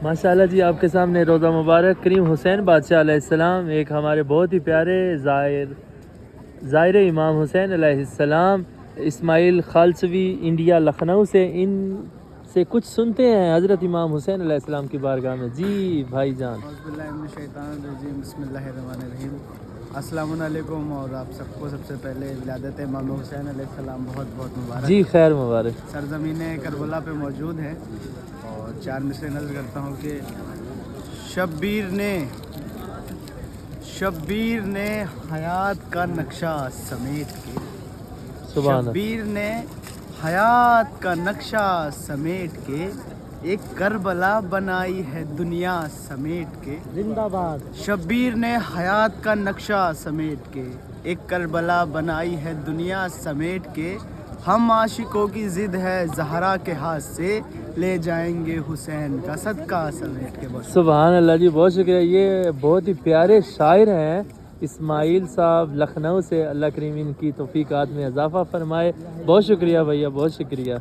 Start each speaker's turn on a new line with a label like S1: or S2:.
S1: ماشاءاللہ جی، آپ کے سامنے روضہ مبارک کریم حسین بادشاہ علیہ السلام، ایک ہمارے بہت ہی پیارے زائر امام حسین علیہ السلام اسماعیل خالصوی انڈیا لکھنؤ سے، ان سے کچھ سنتے ہیں حضرت امام حسین علیہ السلام کی بارگاہ میں. جی بھائی جان.
S2: اعوذ باللہ من الشیطان الرجیم، بسم اللہ الرحمن الرحیم. السلام علیکم، اور آپ سب کو سب سے پہلے ولادت امام حسین علیہ السلام بہت بہت مبارک.
S1: جی خیر مبارک.
S2: سرزمین کربلا پہ موجود ہیں، اور 4 مصریں نظر کرتا ہوں کہ شبیر نے حیات کا نقشہ سمیٹ کے،
S1: سبحان
S2: شبیر نے حیات کا نقشہ سمیٹ کے ایک کربلا بنائی ہے دنیا سمیٹ کے.
S1: زندہ باد.
S2: شبیر نے حیات کا نقشہ سمیٹ کے ایک کربلا بنائی ہے دنیا سمیٹ کے. ہم عاشقوں کی ضد ہے زہرا کے ہاتھ سے، لے جائیں گے حسین کا صدقہ سمیٹ کے. بس
S1: سبحان اللہ جی، بہت شکریہ. یہ بہت ہی پیارے شاعر ہیں اسماعیل صاحب لکھنؤ سے. اللہ کریم ان کی توفیقات میں اضافہ فرمائے. بہت شکریہ بھیا، بہت شکریہ.